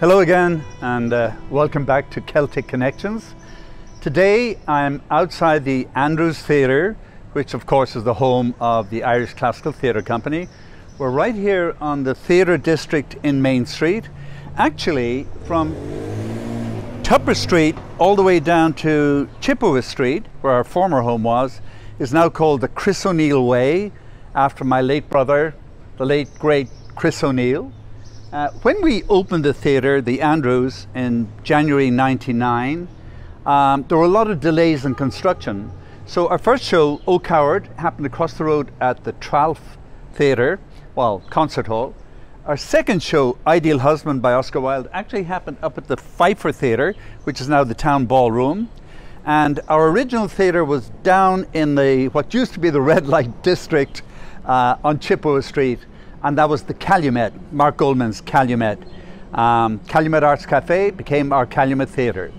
Hello again, and welcome back to Celtic Connections. Today I'm outside the Andrews Theatre, which of course is the home of the Irish Classical Theatre Company. We're right here on the Theatre District in Main Street. Actually, from Tupper Street all the way down to Chippewa Street, where our former home was, is now called the Chris O'Neill Way, after my late brother, the late great Chris O'Neill. When we opened the theatre, the Andrews, in January '99, there were a lot of delays in construction. So our first show, O Coward, happened across the road at the Tralf Theatre, well, concert hall. Our second show, Ideal Husband by Oscar Wilde, actually happened up at the Pfeiffer Theatre, which is now the Town Ballroom. And our original theatre was down in what used to be the red light district on Chippewa Street. And that was the Calumet, Mark Goldman's Calumet. Calumet Arts Cafe became our Calumet Theatre.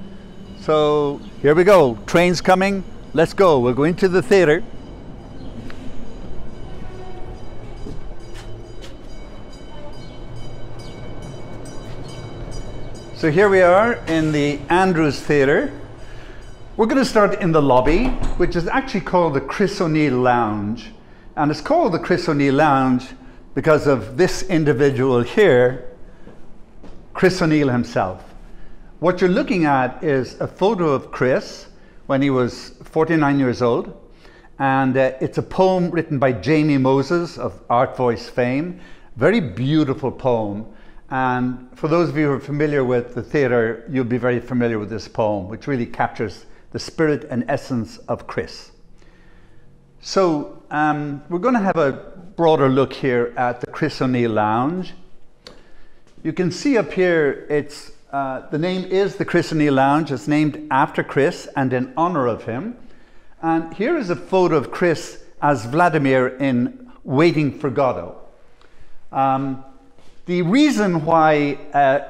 So here we go, train's coming, let's go. We'll go into the theatre. So here we are in the Andrews Theatre. We're going to start in the lobby, which is actually called the Chris O'Neill Lounge. And it's called the Chris O'Neill Lounge because of this individual here, Chris O'Neill himself. What you're looking at is a photo of Chris when he was 49 years old, and it's a poem written by Jamie Moses of Art Voice fame. Very beautiful poem, and for those of you who are familiar with the theatre, you'll be very familiar with this poem, which really captures the spirit and essence of Chris. So we're going to have a broader look here at the Chris O'Neill Lounge. You can see up here, it's the name is the Chris O'Neill Lounge. It's named after Chris and in honor of him. And here is a photo of Chris as Vladimir in Waiting for Godot. The reason why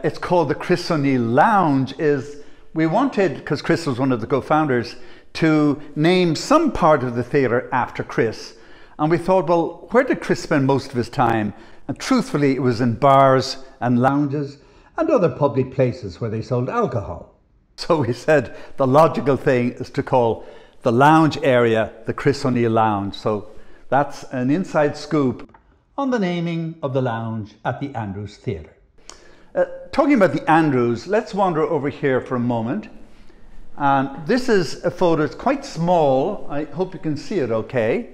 it's called the Chris O'Neill Lounge is we wanted, because Chris was one of the co-founders, to name some part of the theatre after Chris. And we thought, well, where did Chris spend most of his time? And truthfully, it was in bars and lounges and other public places where they sold alcohol. So we said the logical thing is to call the lounge area the Chris O'Neill Lounge. So that's an inside scoop on the naming of the lounge at the Andrews Theatre. Talking about the Andrews, let's wander over here for a moment. This is a photo, it's quite small. I hope you can see it okay.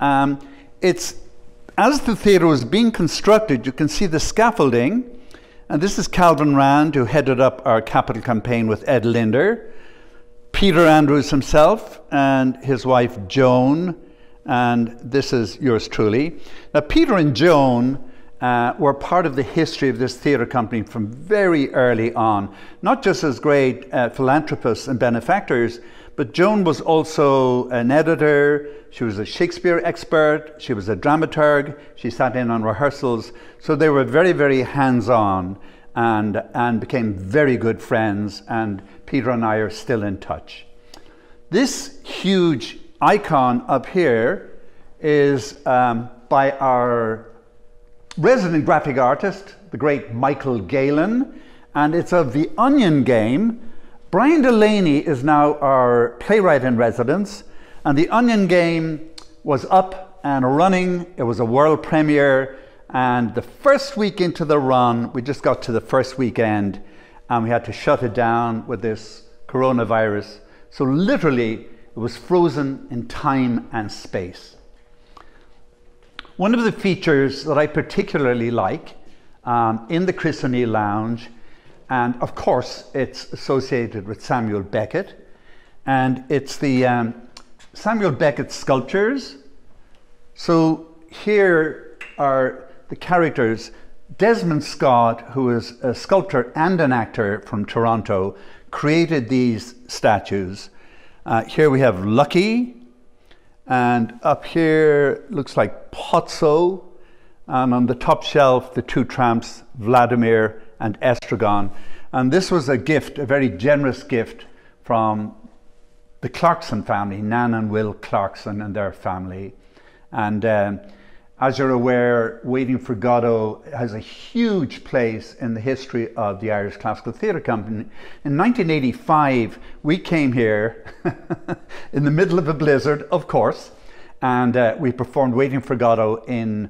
As the theatre was being constructed, you can see the scaffolding, and this is Calvin Rand, who headed up our capital campaign with Ed Linder, Peter Andrews himself, and his wife Joan, and this is yours truly. Now, Peter and Joan were part of the history of this theatre company from very early on, not just as great philanthropists and benefactors, but Joan was also an editor, she was a Shakespeare expert, she was a dramaturg, she sat in on rehearsals, so they were very, very hands-on and became very good friends, and Peter and I are still in touch. This huge icon up here is by our resident graphic artist, the great Michael Galen, and it's of The Onion Game. Brian Delaney is now our playwright in residence, and The Onion Game was up and running. It was a world premiere, and the first week into the run, we just got to the first weekend, and we had to shut it down with this coronavirus. So literally, it was frozen in time and space. One of the features that I particularly like in the Chris O'Neill Lounge, and of course it's associated with Samuel Beckett, and it's the Samuel Beckett sculptures. So here are the characters. Desmond Scott, who is a sculptor and an actor from Toronto, created these statues. Here we have Lucky, and up here looks like Pozzo, and on the top shelf the two tramps, Vladimir and Estragon. And this was a gift, a very generous gift from the Clarkson family, Nan and Will Clarkson and their family. And As you're aware, Waiting for Godot has a huge place in the history of the Irish Classical Theatre Company. In 1985, we came here in the middle of a blizzard, of course, and we performed Waiting for Godot in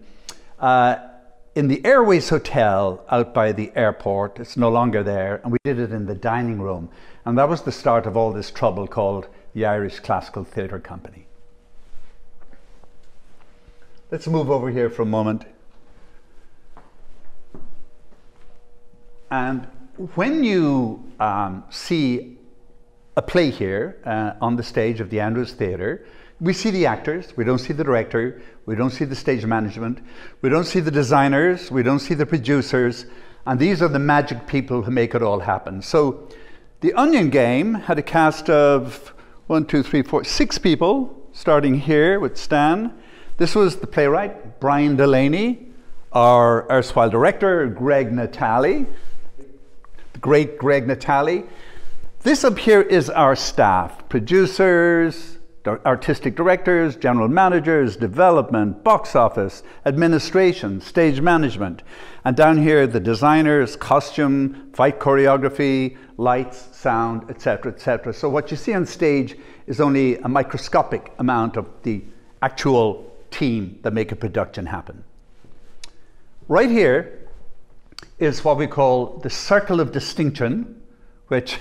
the Airways Hotel out by the airport. It's no longer there, and we did it in the dining room. And that was the start of all this trouble called the Irish Classical Theatre Company. Let's move over here for a moment. And when you see a play here on the stage of the Andrews Theatre, we see the actors, we don't see the director, we don't see the stage management, we don't see the designers, we don't see the producers, and these are the magic people who make it all happen. So The Onion Game had a cast of 6 people, starting here with Stan. This was the playwright, Brian Delaney, our erstwhile director, Greg Natali, the great Greg Natali. This up here is our staff, producers, artistic directors, general managers, development, box office, administration, stage management. And down here, the designers, costume, fight choreography, lights, sound, etc., etc. So what you see on stage is only a microscopic amount of the actual team that make a production happen. Right here is what we call the Circle of Distinction, which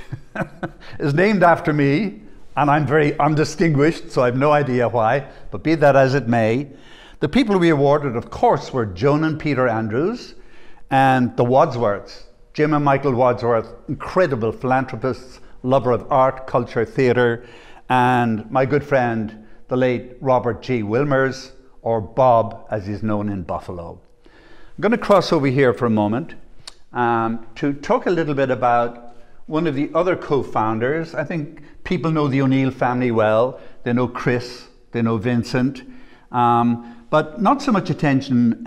is named after me, and I'm very undistinguished, so I have no idea why, but be that as it may. The people we awarded, of course, were Joan and Peter Andrews and the Wadsworths. Jim and Michael Wadsworth, incredible philanthropists, lover of art, culture, theatre, and my good friend, the late Robert G. Wilmers, or Bob, as he's known in Buffalo. I'm going to cross over here for a moment to talk a little bit about one of the other co-founders. I think people know the O'Neill family well. They know Chris, they know Vincent, but not so much attention,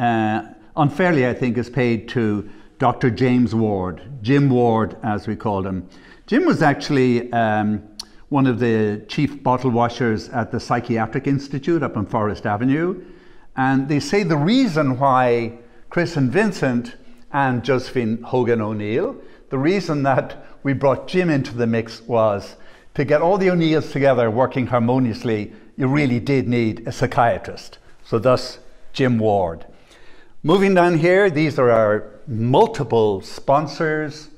unfairly I think, is paid to Dr. James Ward, Jim Ward as we called him. Jim was actually one of the chief bottle washers at the Psychiatric Institute up on Forest Avenue. And they say the reason why Chris and Vincent and Josephine Hogan O'Neill, the reason that we brought Jim into the mix was to get all the O'Neills together working harmoniously, you really did need a psychiatrist. So thus, Jim Ward. Moving down here, these are our multiple sponsors,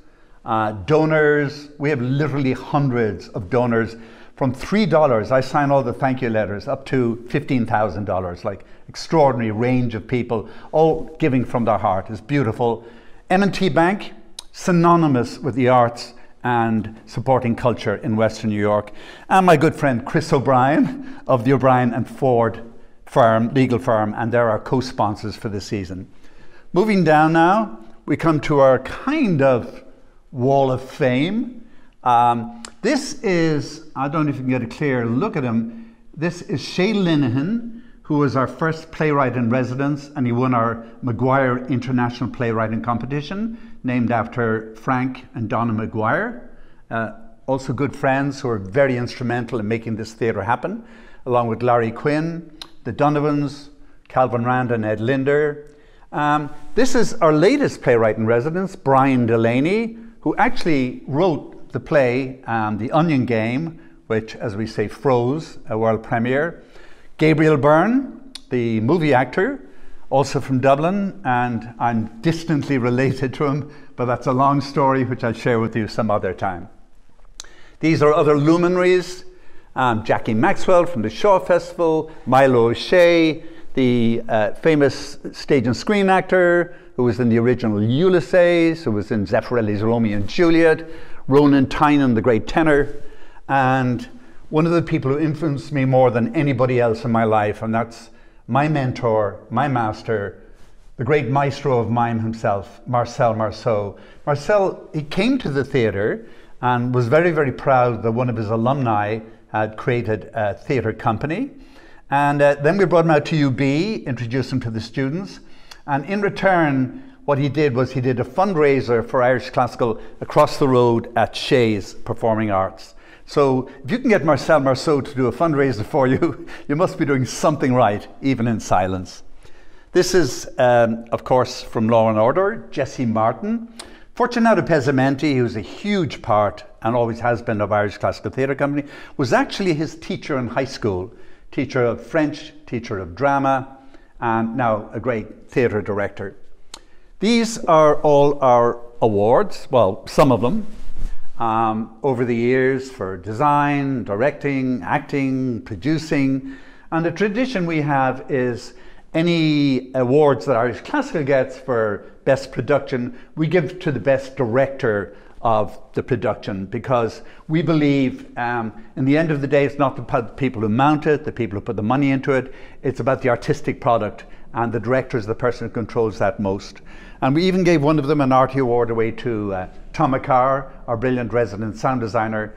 donors. We have literally hundreds of donors, from $3, I sign all the thank you letters, up to $15,000, like extraordinary range of people, all giving from their heart. It's beautiful. M&T Bank, synonymous with the arts and supporting culture in Western New York. And my good friend Chris O'Brien of the O'Brien and Ford firm, legal firm, and they're our co-sponsors for this season. Moving down now, we come to our kind of wall of fame. This is, I don't know if you can get a clear look at him, this is Shay Linehan, who was our first playwright in residence, and he won our Maguire International Playwriting Competition, named after Frank and Donna Maguire. Also good friends who are very instrumental in making this theatre happen, along with Larry Quinn, the Donovans, Calvin Rand and Ed Linder. This is our latest playwright in residence, Brian Delaney, who actually wrote the play, The Onion Game, which, as we say, froze a world premiere. Gabriel Byrne, the movie actor, also from Dublin, and I'm distantly related to him, but that's a long story which I'll share with you some other time. These are other luminaries, Jackie Maxwell from the Shaw Festival, Milo O'Shea, the famous stage and screen actor who was in the original Ulysses, who was in Zeffirelli's Romeo and Juliet, Ronan Tynan, the great tenor, and one of the people who influenced me more than anybody else in my life, and that's my mentor, my master, the great maestro of mime himself, Marcel Marceau. Marcel, he came to the theatre and was very, very proud that one of his alumni had created a theatre company. And then we brought him out to UB, introduced him to the students, and in return, what he did was he did a fundraiser for Irish Classical across the road at Shay's Performing Arts. So if you can get Marcel Marceau to do a fundraiser for you, you must be doing something right, even in silence. This is, of course, from Law and Order, Jesse Martin. Fortunato Pesamenti, who's a huge part and always has been of Irish Classical Theatre Company, was actually his teacher in high school, teacher of French, teacher of drama, and now a great theatre director. These are all our awards, well, some of them, over the years for design, directing, acting, producing. And the tradition we have is any awards that Irish Classical gets for best production, we give to the best director of the production, because we believe in the end of the day, it's not the people who mount it, the people who put the money into it, it's about the artistic product, and the director is the person who controls that most. And we even gave one of them an Artie Award away to Tom McCarr, our brilliant resident sound designer,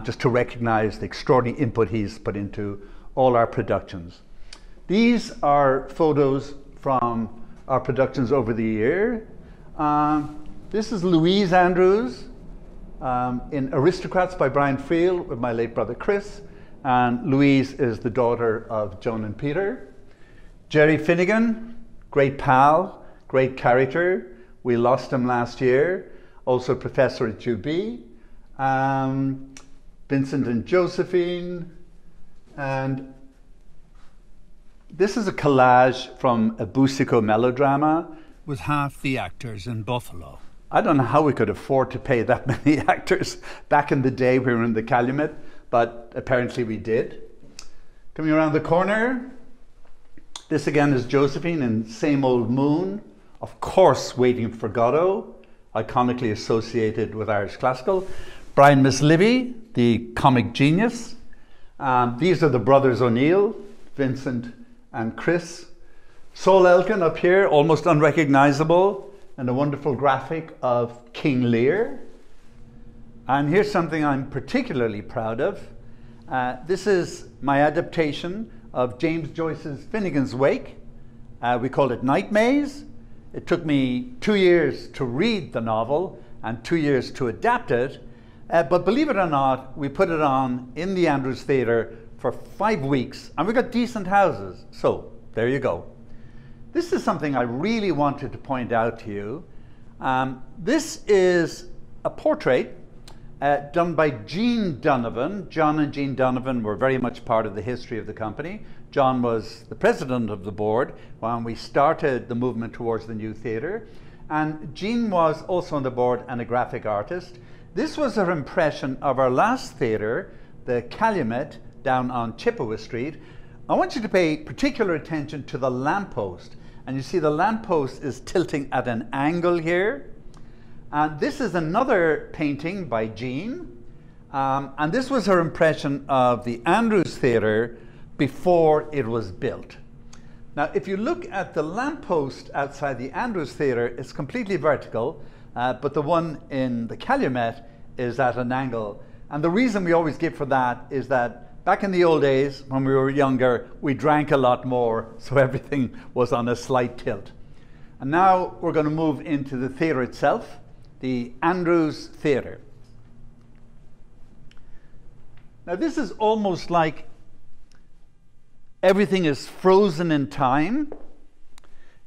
just to recognize the extraordinary input he's put into all our productions. These are photos from our productions over the year. This is Louise Andrews in Aristocrats by Brian Friel with my late brother Chris. And Louise is the daughter of Joan and Peter. Jerry Finnegan, great pal, great character. We lost him last year. Also professor at UB. Vincent and Josephine. And this is a collage from a Busico melodrama with half the actors in Buffalo. I don't know how we could afford to pay that many actors back in the day we were in the Calumet, but apparently we did. Coming around the corner, this again is Josephine in Same Old Moon, of course Waiting for Godot, iconically associated with Irish Classical. Brian Miss-Livy, the comic genius. These are the brothers O'Neill, Vincent and Chris. Saul Elkin up here, almost unrecognizable, and a wonderful graphic of King Lear. And here's something I'm particularly proud of. This is my adaptation of James Joyce's Finnegan's Wake. We called it Night Maze. It took me 2 years to read the novel and 2 years to adapt it. But believe it or not, we put it on in the Andrews Theatre for 5 weeks, and we got decent houses. So there you go. This is something I really wanted to point out to you. This is a portrait done by Jean Donovan. John and Jean Donovan were very much part of the history of the company. John was the president of the board when we started the movement towards the new theatre. And Jean was also on the board and a graphic artist. This was her impression of our last theatre, the Calumet, down on Chippewa Street. I want you to pay particular attention to the lamppost. And you see the lamppost is tilting at an angle here. And this is another painting by Jean. And this was her impression of the Andrews Theatre before it was built. Now, if you look at the lamppost outside the Andrews Theatre, it's completely vertical, but the one in the Calumet is at an angle. And the reason we always give for that is that back in the old days, when we were younger, we drank a lot more, so everything was on a slight tilt. And now we're going to move into the theatre itself, the Andrews Theatre. Now this is almost like everything is frozen in time.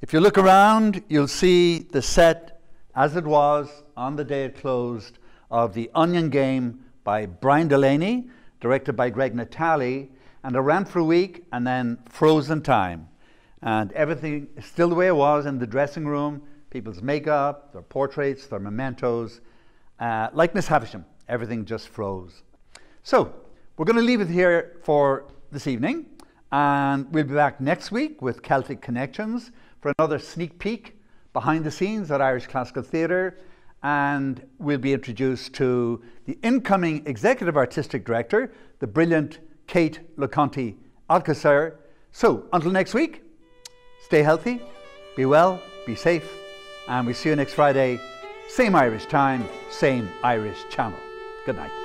If you look around, you'll see the set as it was on the day it closed of The Onion Game by Brian Delaney, directed by Greg Natali, and it ran for a week and then frozen time. And everything is still the way it was in the dressing room, people's makeup, their portraits, their mementos. Like Miss Havisham, everything just froze. So we're going to leave it here for this evening, and we'll be back next week with Celtic Connections for another sneak peek behind the scenes at Irish Classical Theatre, and we'll be introduced to the incoming Executive Artistic Director, the brilliant Kate LeConte Alcacer. So until next week, stay healthy, be well, be safe, and we see you next Friday, same Irish time, same Irish channel. Good night.